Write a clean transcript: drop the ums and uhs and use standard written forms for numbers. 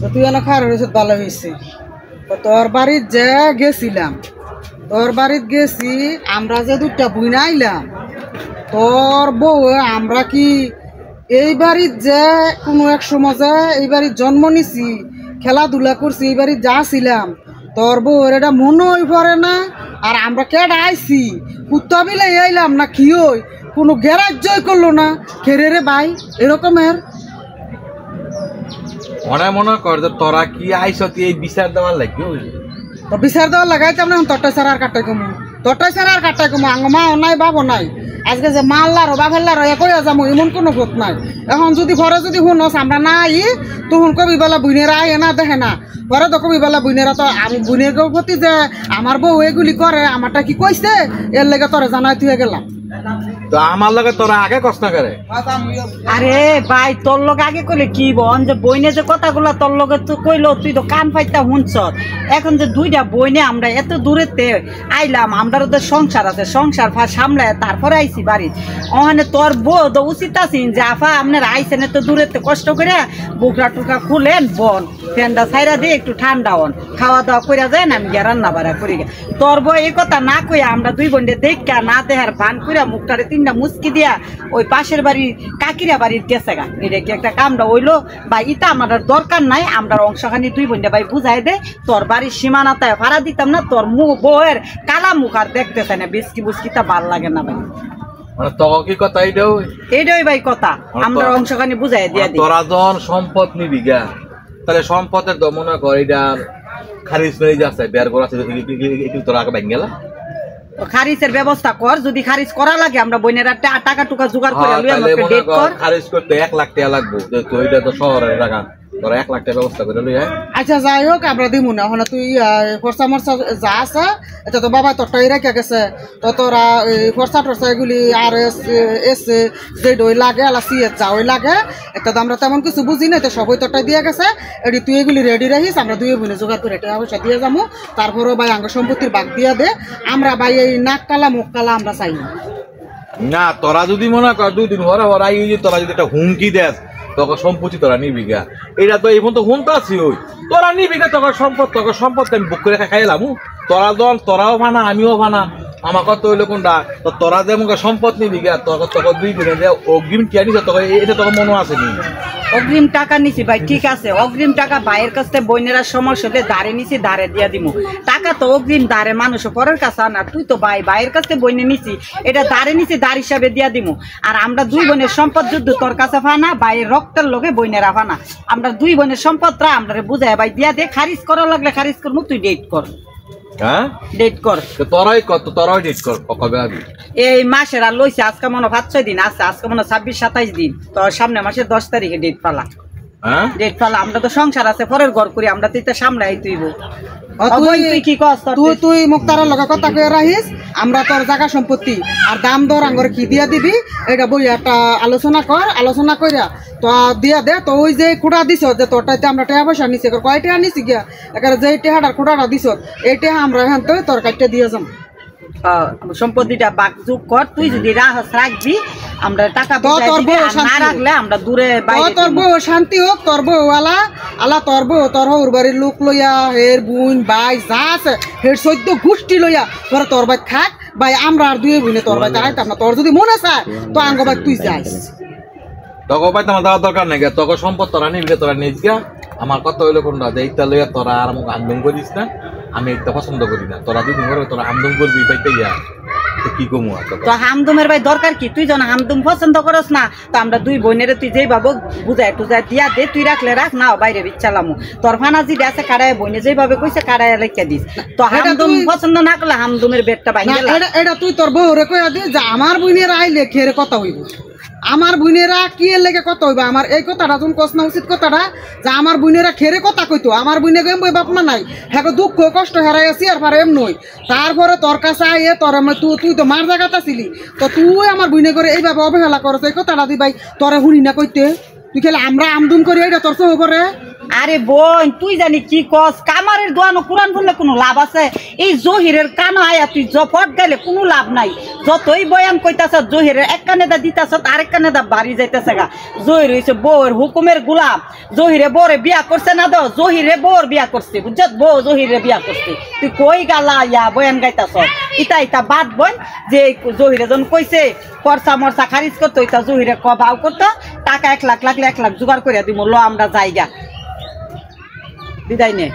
তো তুই এনে খারাপ হয়েছে ভালো হয়েছে। তোর বাড়ির যে গেছিলাম, তোর বাড়িত গেছি আমরা যে দুটা বুইনা আইলাম, তোর বউ আমরা কি এই বাড়ির যে কোনো এক সময় যে এই বাড়ির জন্ম নিছি, খেলাধুলা করছি, এই বাড়ির যা ছিলাম, তোর বউর এটা মনেই পড়ে না। আর আমরা কেডা আইছি কুত্তা বিলে আইলাম না কি ওই কোনো গ্যারাজ্যই করলো না, খেরে রে ভাই এরকমের। মনে মনে কর যে তোরা কি আইস এই বিচার দেওয়ার লাগবে, তো বিচার দেওয়ার লাগাইতাম না। তরটাই ছাড়া আর কাটাই কমু, তরটাই ছাড়া আর কাটাই কমু। আঙ্গ মাও নাই বাবো নাই, আজকে যে মাল্লার বা ফেললার কইয়া যাবো এমন কোনো ভোট নাই। এখন যদি ঘরে যদি শুনস আমরা না আই, তখন কবি বেলা বুনেরা আয় না দেখে না, ঘরে তো কবি বেলা বুনেরা তো আমি বুনের প্রতি যে আমার বউ এগুলি করে আমারটা কি কইছে এর লেগে তোরা জানাই তুই গেলাম। তো আমার লগে তোরা আগে কষ্ট করে। আরে ভাই তোর লগে আগে কইলে কি বন যে বইনে যে কথাগুলা তোর লগে তো কইলো, তুই তো কান ফাইতা শুনছ। এখন যে দুইটা বইনে আমরা এত দূরেতে আইলাম, আমরা তো সংসার আছে, সংসার সামলায় তারপরে আইছি বাড়ি। ওখানে তোর বউ তো উচিত আছে যে আফা আপনারা আইসেন এত দূরেতে কষ্ট করে, বুকরা টুকা খুলেন বন ফ্যানটা ছাইরা দিয়ে একটু ঠান্ডা হন, খাওয়া দাওয়া করে যায় না, আমি গিয়ে রান্না বাড়া করি। তোর বউ এই কথা না কইয়া আমরা দুই বোনটা দেখা না দেহার ভান করে মুখটারে তিনটা মুচকি দিয়া ওই পাশের বাড়ির কাকিরা বাড়ির গেছে গা। এটা কি একটা কামটা হইলো বা ইটা আমাদের দরকার নাই, আমরা অংশখানি দুই বোনটা ভাই বুঝাই দে। তোর বাড়ির সীমানাতায় ভাড়া দিতাম না, তোর বউয়ের কালা মুখ আর দেখতেছে না, বিস্কি বুস্কিটা ভাল লাগে না ভাই। কি কথা এইটাই ভাই কথা, আমরা অংশখানি বুঝাই দিয়া দিই। তোরা যখন সম্পদ নিবি গা, তাহলে সম্পদের তো মনে কর এটা খারিজ মেরে যাচ্ছে বের করা তোরা আগে ব্যাংক গেলা খারিজের ব্যবস্থা কর, যদি খারিজ করা লাগে আমরা বইনেরা টাকা টুকা জোগাড় করে ডেট কর। খারিজ করতে 1 লাখ টাকা লাগবে, তো এটা তো শহরের টাকা, তোরা 1 লাখ টাকা ব্যবস্থা করে লই। আচ্ছা যাই হোক আমরা দিব না, এখন তুই খরচা মরচা যা আছে এটা তো বাবা তোরটাই রেখে গেছে, তো তোরা খরচা টরচা এগুলি আর এসে যে দই লাগে আলা সিএস যা ওই লাগে, এটা তো আমরা তেমন কিছু বুঝি না, তো সবই তোরটাই দিয়ে গেছে। এটি তুই এগুলি রেডি রাখিস, আমরা দুই বোনে জোগাড় করে টাকা পয়সা দিয়ে যাবো, তারপরেও ভাই আঙ্গ সম্পত্তির ভাগ দিয়ে দে। আমরা ভাই এই নাক কালা মুখ কালা আমরা চাই না। না তোরা যদি মনে কর 2 দিন হরা হরা তোরা যদি একটা হুমকি দেস তখন সম্পত্তি তোরা নিবি গা, এটা তো এই পর্যন্ত হুমতা আছি ওই তোরা নিবি গা, তখন সম্পদ আমি বুক করে খাইলাম। তোরা দল তোরাও ভানা আমিও ভানা, আমার কত হইলো কোনটা, তো তোরা যেমন সম্পদ নিবি গা, তখন 2 দিনে যে অগ্রিম কি আনিস তখন এটা তখন মনে আছে নি। অগ্রিম টাকা নিছি ভাই, ঠিক আছে, অগ্রিম টাকা ভাইয়ের কাছ থেকে বইনেরা সমস্যা হলে ধারে নিছি, ধারে দিয়া দিমু। টাকা তো অগ্রিম ধারে মানুষ পরের কাছে আনা, তুই তো ভাইয়ের কাছ থেকে বইনে নিছি, এটা ধারে নিছি, ধার হিসাবে দিয়া দিমু। আর আমরা দুই বোনের সম্পদ যুদ্ধ তোর কাছে ফানা, ভাইয়ের রক্তের লোকে বইনেরা ফানা, আমরা দুই বোনের সম্পদটা আমরা বুঝাই ভাই দিয়া দে। খারিজ করা লাগলে খারিজ করবো, তুই ডেট কর। ডেট কর তোরাই কত, তোরাই ডেট কর কবে আবি। এই মাসের আর লইছে আজকে মনে 5-6 দিন আছে, আজকে মনে 26-27 দিন, তো সামনে মাসের 10 তারিখে ডেট পালা। ডেট পালা, আমরা তো সংসার আছে পরের ঘর করি, আমরা তো সামলাই তুইব। তুই মুক্তারের লগে কথা কয়ে রাখিস, আমরা তোর জায়গা সম্পত্তি আর দাম দর আঙ্গরে কি দিয়া দিবি এটা বই একটা আলোচনা কর, আলোচনা কইরা তো দিয়া দে। তো ওই যে খুঁড়া দিছ যে তোরটাতে আমরা টাকা পয়সা নিছি, কয় টাকা নিছি গিয়া এখানে যে টেহাটার খুঁড়াটা দিছ এই টেহা আমরা এখান থেকে তোর কাটতে দিয়ে যাম। সম্পত্তিটা বাক যোগ কর, তুই যদি রাখবি আমরা টাকা না রাখলে আমরা দূরে। তোর বউ শান্তি হোক, তোর বউ আলা তোর বউ তোর হৌর বাড়ির লোক লইয়া হের বোন ভাই যা আছে হের 14 গোষ্ঠী লইয়া তোরা তোর ভাই খাক ভাই, আমরা আর দুই বোনে তোর ভাই তারাইতাম না। তোর যদি মনে চায় তো আঙ্গ ভাই তুই যাইস, তখন ভাই তোমার যাওয়ার দরকার নেই, তখন সম্পদ তোরা নিবি, তোরা নিস গা। আমার কথা হইলো কোনটা যে এইটা লইয়া তোরা আর আমাকে আমদম করিস না, আমি একটা পছন্দ করি না। তোরা দুদিন করে তোরা আমদম করবি পাইতে ইয়া কি কমু। তো হামদুমের ভাই দরকার কি, তুই যখন হামদুম পছন্দ করস না, তো আমরা দুই বোনের তুই যেই ভাবো বুঝাই টুজাই দিয়া দে, তুই রাখলে রাখ, না বাইরে ইচ্ছালামু। তোর ফানা যদি আছে কাড়ায় বইনে যেভাবে কইছে কাড়ায় লেখা দিস, তো হামদুম পছন্দ না করলে হামদুমের বেডটা বাইরে এটা তুই তোর বউরে কইয়া দি যে আমার বোনের আইলে খেরে কথা হইব, আমার বোনেরা কি এর লেগে কথা হইবা। আমার এই কথাটা তুমি কস না উচিত কথাটা যে আমার বোনেরা খেরে কথা কইতো, আমার বোনে গেম বই বাপ মা নাই, হ্যাঁ দুঃখ কষ্ট হেরাই আছি আর পারে এম নই। তারপরে তোর কাছে আইয়ে তোর তুই তো মার জায়গাটা ছিলি, তো তুই আমার বোনে করে এইভাবে অবহেলা করছ, এই কথাটা দি ভাই তোরে শুনি না কইতে, তুই খেলে আমরা আমদুম করি এটা তোর সহ করে। আরে বোন তুই জানি কি কস কামারের দোয়ানো কোরআন বললে কোনো লাভ আছে এই জহিরের কানা আয়া তুই জফট গেলে কোনো লাভ নাই যতই বয়ান কইতাছ জহিরের এক কানে দা দিতাছ আরেক কানে দা বাড়ি যাইতেছে গা জহির হইছে বউয়ের হুকুমের গোলাম জহিরে বউরে বিয়া করছে না দো জহিরে বউর বিয়া করছে বুঝছত বউ জহিরে বিয়া করছে তুই কই গালা ইয়া বয়ান গাইতাছ ইতা ইতা বাদ বোন যে জহিরে জন কইছে পরসা মরসা খারিজ করতো ইতা জহিরে কবাও করতো টাকা 1 লাখ লাগলে 1 লাখ জোগাড় করে দিব ল আমরা যাইগা বিদায় নে।